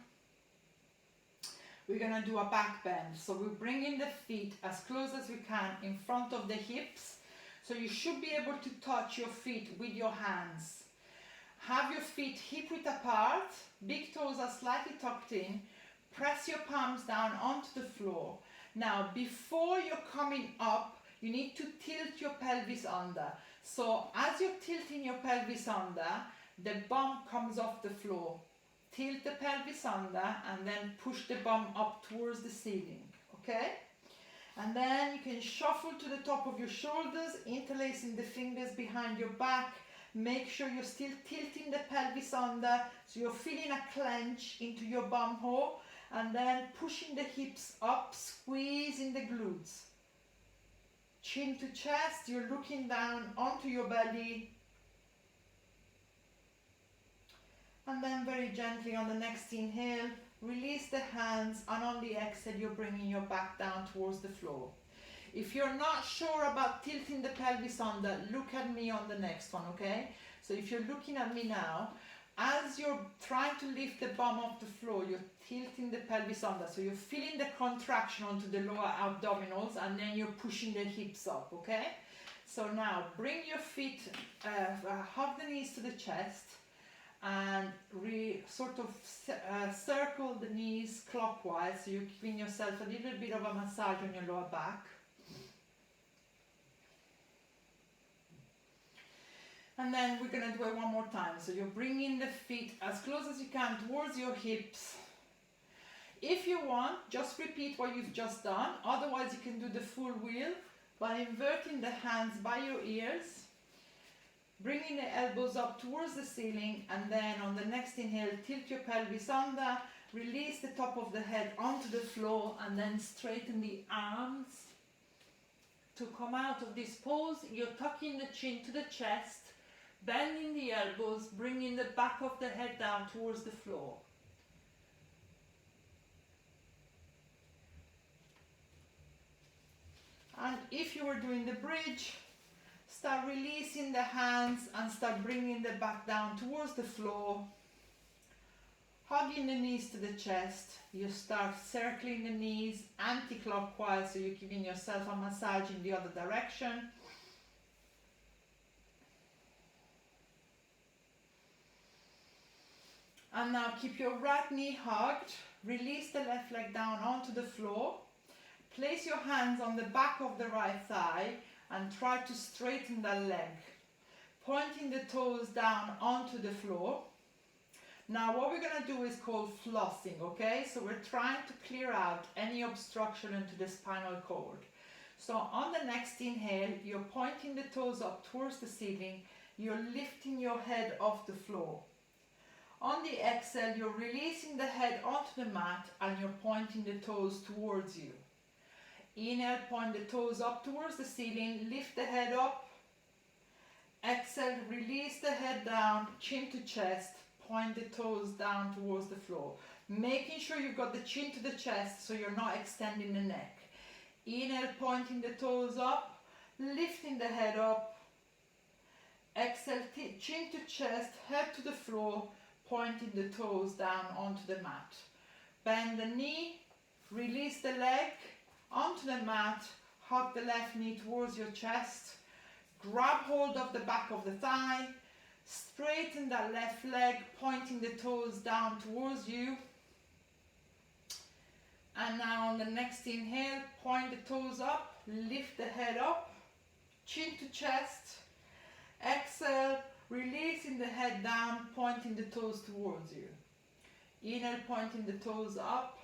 We're going to do a back bend. So we're bringing the feet as close as we can in front of the hips. So you should be able to touch your feet with your hands. Have your feet hip-width apart. Big toes are slightly tucked in. Press your palms down onto the floor. Now, before you're coming up, you need to tilt your pelvis under. So as you're tilting your pelvis under, the bum comes off the floor. Tilt the pelvis under and then push the bum up towards the ceiling, okay? And then you can shuffle to the top of your shoulders, interlacing the fingers behind your back. Make sure you're still tilting the pelvis under, so you're feeling a clench into your bum hole, and then pushing the hips up, squeezing the glutes. Chin to chest, you're looking down onto your belly. And then very gently on the next inhale, release the hands, and on the exhale, you're bringing your back down towards the floor. If you're not sure about tilting the pelvis under, look at me on the next one, okay? So if you're looking at me now, as you're trying to lift the bum off the floor, you're tilting the pelvis under. So you're feeling the contraction onto the lower abdominals, and then you're pushing the hips up, okay? So now bring your feet, hug the knees to the chest, and circle the knees clockwise, so you're giving yourself a little bit of a massage on your lower back. And then we're going to do it one more time. So you're bringing the feet as close as you can towards your hips. If you want, just repeat what you've just done. Otherwise, you can do the full wheel by inverting the hands by your ears, bringing the elbows up towards the ceiling, and then on the next inhale, tilt your pelvis under, release the top of the head onto the floor, and then straighten the arms. To come out of this pose, you're tucking the chin to the chest, bending the elbows, bringing the back of the head down towards the floor. And if you were doing the bridge, start releasing the hands and start bringing the back down towards the floor. Hugging the knees to the chest. You start circling the knees anti-clockwise, so you're giving yourself a massage in the other direction. And now keep your right knee hugged. Release the left leg down onto the floor. Place your hands on the back of the right thigh and try to straighten the leg, pointing the toes down onto the floor. Now what we're going to do is called flossing, okay? So we're trying to clear out any obstruction into the spinal cord. So on the next inhale, you're pointing the toes up towards the ceiling. You're lifting your head off the floor. On the exhale, you're releasing the head onto the mat and you're pointing the toes towards you. Inhale, point the toes up towards the ceiling, lift the head up. Exhale, release the head down, chin to chest, point the toes down towards the floor. Making sure you've got the chin to the chest so you're not extending the neck. Inhale, pointing the toes up, lifting the head up. Exhale, chin to chest, head to the floor, pointing the toes down onto the mat. Bend the knee, release the leg onto the mat, hug the left knee towards your chest, grab hold of the back of the thigh, straighten that left leg, pointing the toes down towards you. And now on the next inhale, point the toes up, lift the head up, chin to chest. Exhale, releasing the head down, pointing the toes towards you. Inhale, pointing the toes up,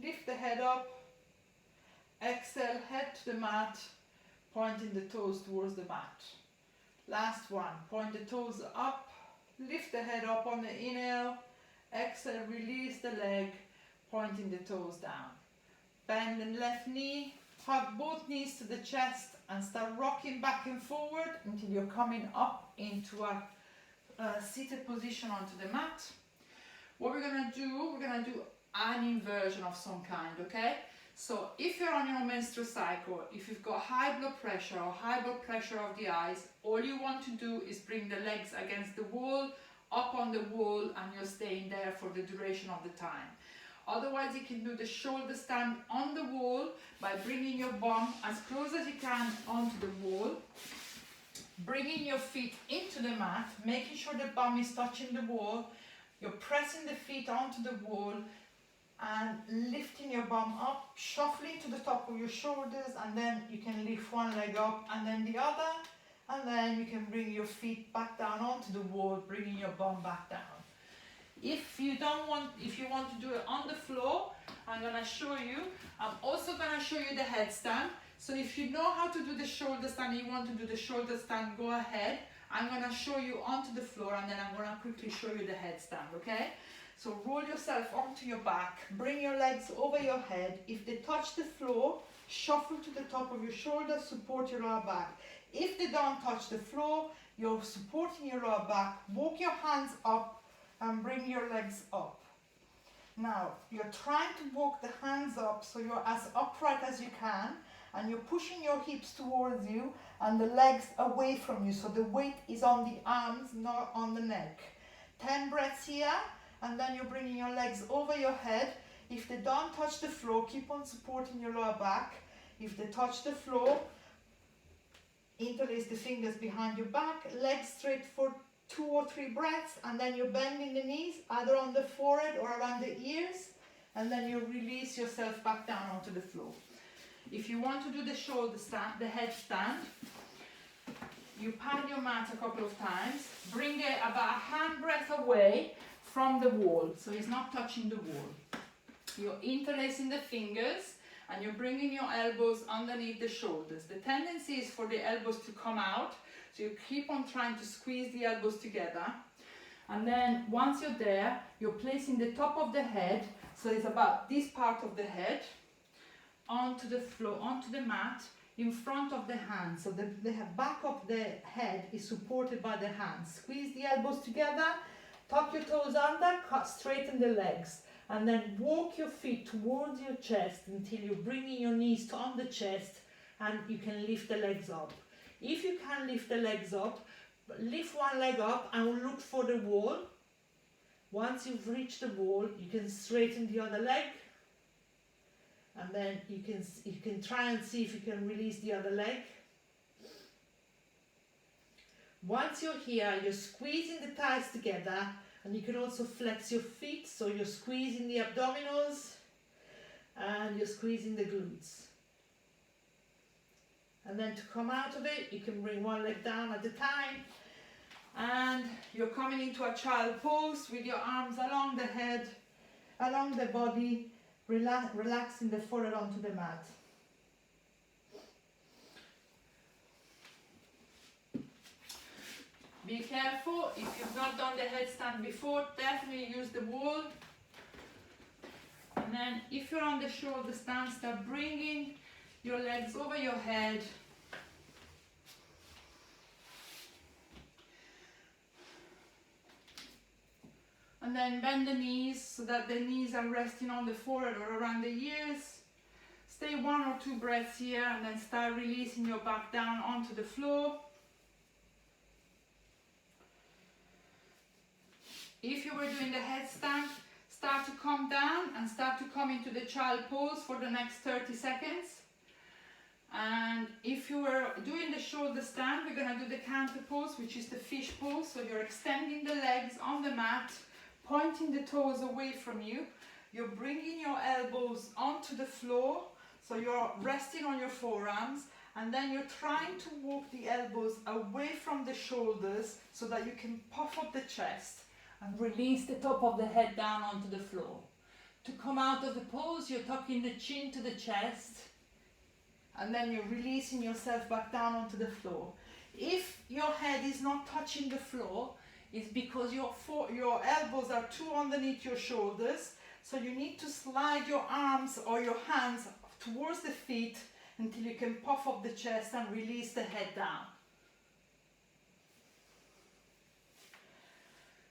lift the head up. Exhale, head to the mat, pointing the toes towards the mat. Last one, point the toes up, lift the head up on the inhale. Exhale, release the leg, pointing the toes down. Bend the left knee, hug both knees to the chest and start rocking back and forward until you're coming up into a seated position onto the mat. What we're going to do an inversion of some kind, okay? So if you're on your menstrual cycle, if you've got high blood pressure or high blood pressure of the eyes, all you want to do is bring the legs against the wall, up on the wall, and you're staying there for the duration of the time. Otherwise, you can do the shoulder stand on the wall by bringing your bum as close as you can onto the wall, bringing your feet into the mat, making sure the bum is touching the wall. You're pressing the feet onto the wall and lifting your bum up, shuffling to the top of your shoulders, and then you can lift one leg up and then the other, and then you can bring your feet back down onto the wall, bringing your bum back down. If you want to do it on the floor, I'm going to show you. I'm also going to show you the headstand. So if you know how to do the shoulder stand and you want to do the shoulder stand, go ahead. I'm going to show you onto the floor and then I'm going to quickly show you the headstand, okay? So roll yourself onto your back, bring your legs over your head. If they touch the floor, shuffle to the top of your shoulders, support your lower back. If they don't touch the floor, you're supporting your lower back. Walk your hands up and bring your legs up. Now, you're trying to walk the hands up so you're as upright as you can, and you're pushing your hips towards you and the legs away from you, so the weight is on the arms, not on the neck. 10 breaths here, and then you're bringing your legs over your head. If they don't touch the floor, keep on supporting your lower back. If they touch the floor, interlace the fingers behind your back, legs straight for 2 or 3 breaths, and then you're bending the knees either on the forehead or around the ears, and then you release yourself back down onto the floor. If you want to do the shoulder stand, the headstand, you pad your mat a couple of times, bring it about a handbreadth away from the wall, so it's not touching the wall. You're interlacing the fingers and you're bringing your elbows underneath the shoulders. The tendency is for the elbows to come out, so you keep on trying to squeeze the elbows together. And then once you're there, you're placing the top of the head, so it's about this part of the head, onto the floor, onto the mat, in front of the hands. So the back of the head is supported by the hands. Squeeze the elbows together, tuck your toes under, straighten the legs. And then walk your feet towards your chest until you're bringing your knees on the chest and you can lift the legs up. If you can lift the legs up, lift one leg up and look for the wall. Once you've reached the wall, you can straighten the other leg. And then you can try and see if you can release the other leg. Once you're here, you're squeezing the thighs together. And you can also flex your feet, so you're squeezing the abdominals and you're squeezing the glutes. And then to come out of it, you can bring one leg down at a time. And you're coming into a child pose with your arms along the head, along the body, relaxing the forehead onto the mat. Be careful, if you've not done the headstand before, definitely use the wall. And then if you're on the shoulder stand, start bringing your legs over your head. And then bend the knees so that the knees are resting on the forehead or around the ears. Stay 1 or 2 breaths here and then start releasing your back down onto the floor. If you were doing the headstand, start to come down and start to come into the child pose for the next 30 seconds. And if you were doing the shoulder stand, we're going to do the counter pose, which is the fish pose. So you're extending the legs on the mat, pointing the toes away from you. You're bringing your elbows onto the floor, so you're resting on your forearms. And then you're trying to walk the elbows away from the shoulders so that you can puff up the chest. And release the top of the head down onto the floor. To come out of the pose, you're tucking the chin to the chest. And then you're releasing yourself back down onto the floor. If your head is not touching the floor, it's because your elbows are too underneath your shoulders. So you need to slide your arms or your hands towards the feet until you can puff up the chest and release the head down.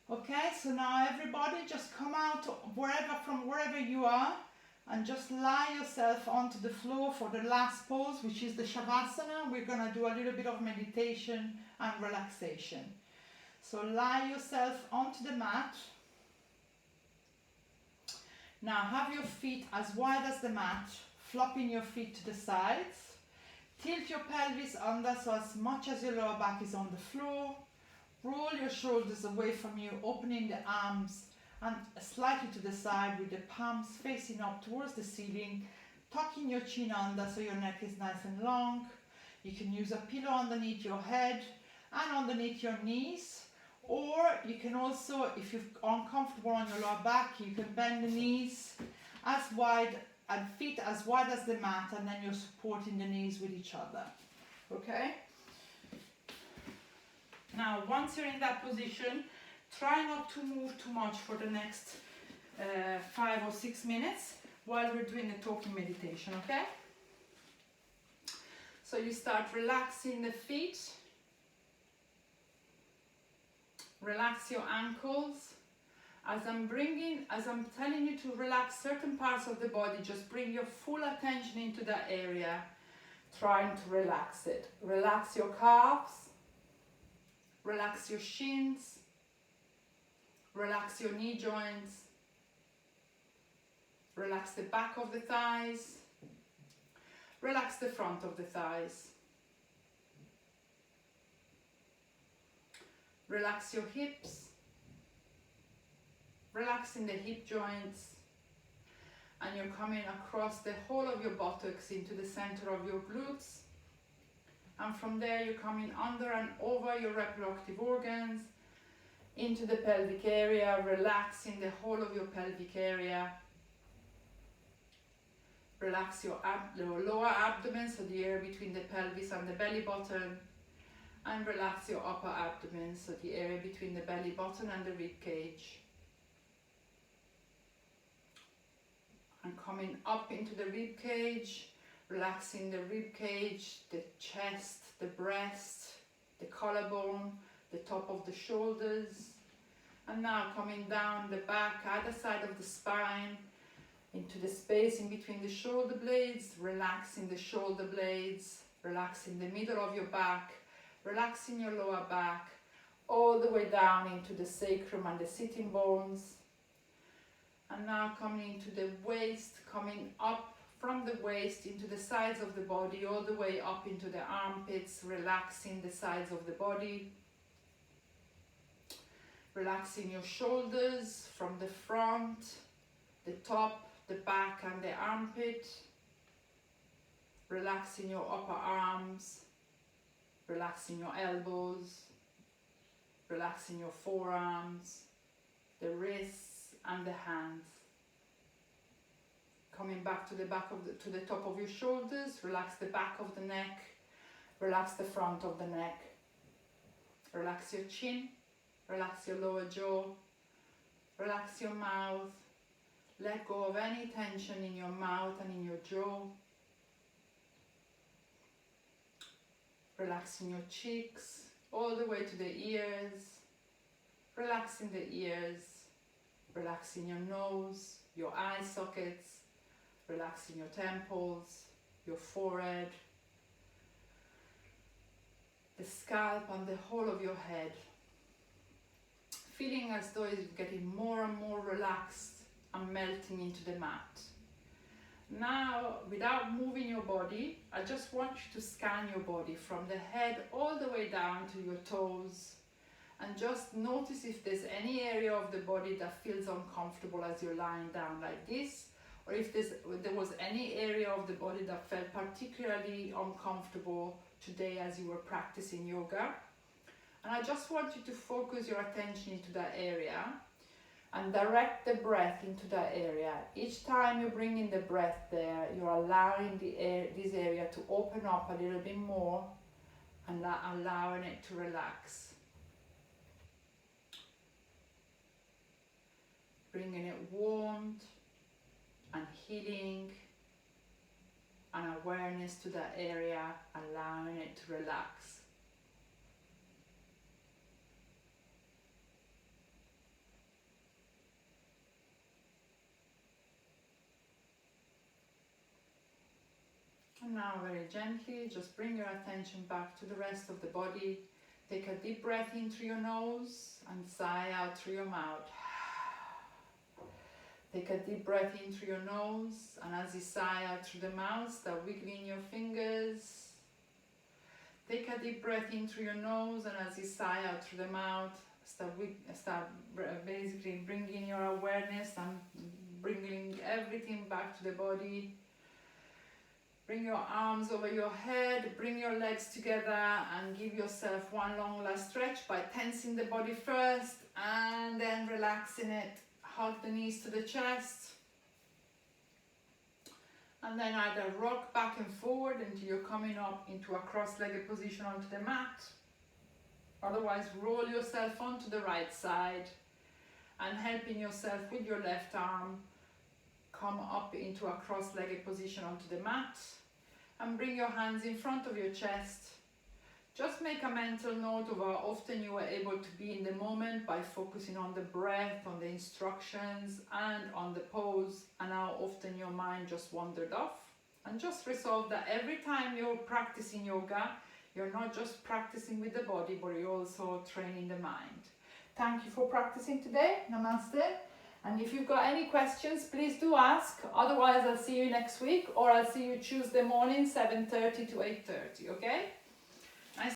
Okay, so now everybody just come out from wherever you are and just lie yourself onto the floor for the last pose, which is the Shavasana. We're going to do a little bit of meditation and relaxation. So lie yourself onto the mat. Now have your feet as wide as the mat, flopping your feet to the sides. Tilt your pelvis under so as much as your lower back is on the floor. Roll your shoulders away from you, opening the arms and slightly to the side with the palms facing up towards the ceiling, tucking your chin under so your neck is nice and long. You can use a pillow underneath your head and underneath your knees, or you can also, if you're uncomfortable on your lower back, you can bend the knees as wide and feet as wide as the mat, and then you're supporting the knees with each other. Okay? Now, once you're in that position, try not to move too much for the next 5 or 6 minutes while we're doing the talking meditation, okay? So you start relaxing the feet, relax your ankles, As I'm telling you to relax certain parts of the body, just bring your full attention into that area, trying to relax it. Relax your calves, relax your shins, relax your knee joints, relax the back of the thighs, relax the front of the thighs. Relax your hips, relaxing the hip joints, and you're coming across the whole of your buttocks into the center of your glutes, and from there you're coming under and over your reproductive organs into the pelvic area, relaxing the whole of your pelvic area. Relax your lower abdomen, so the area between the pelvis and the belly button, and relax your upper abdomen, so the area between the belly button and the rib cage. And coming up into the rib cage, relaxing the rib cage, the chest, the breast, the collarbone, the top of the shoulders. And now coming down the back, either side of the spine, into the space in between the shoulder blades, relaxing the shoulder blades, relaxing the middle of your back, relaxing your lower back, all the way down into the sacrum and the sitting bones. And now coming into the waist, coming up from the waist into the sides of the body, all the way up into the armpits, relaxing the sides of the body. Relaxing your shoulders from the front, the top, the back and the armpit. Relaxing your upper arms, relaxing your elbows, relaxing your forearms, the wrists and the hands. Coming back to the top of your shoulders, relax the back of the neck, relax the front of the neck. Relax your chin, relax your lower jaw, relax your mouth. Let go of any tension in your mouth and in your jaw. Relaxing your cheeks all the way to the ears. Relaxing the ears. Relaxing your nose, your eye sockets. Relaxing your temples, your forehead, the scalp and the whole of your head. Feeling as though it's getting more and more relaxed and melting into the mat. Now, without moving your body, I just want you to scan your body from the head all the way down to your toes, and just notice if there's any area of the body that feels uncomfortable as you're lying down like this, or if there was any area of the body that felt particularly uncomfortable today as you were practicing yoga. And I just want you to focus your attention into that area and direct the breath into that area. Each time you bring in the breath there, you're allowing this area to open up a little bit more and allowing it to relax. Bringing it warmth and healing and awareness to that area, allowing it to relax. And now very gently, just bring your attention back to the rest of the body. Take a deep breath in through your nose and sigh out through your mouth. Take a deep breath in through your nose, and as you sigh out through the mouth, start wiggling your fingers. Take a deep breath in through your nose, and as you sigh out through the mouth, start basically bringing your awareness and bringing everything back to the body. Bring your arms over your head, bring your legs together and give yourself one long last stretch by tensing the body first and then relaxing it. Hug the knees to the chest. And then either rock back and forward until you're coming up into a cross-legged position onto the mat. Otherwise, roll yourself onto the right side and helping yourself with your left arm come up into a cross-legged position onto the mat, and bring your hands in front of your chest. Just make a mental note of how often you were able to be in the moment by focusing on the breath, on the instructions, and on the pose, and how often your mind just wandered off. And just resolve that every time you're practicing yoga, you're not just practicing with the body, but you're also training the mind. Thank you for practicing today. Namaste. And if you've got any questions, please do ask. Otherwise, I'll see you next week, or I'll see you Tuesday morning, 7:30 to 8:30, okay?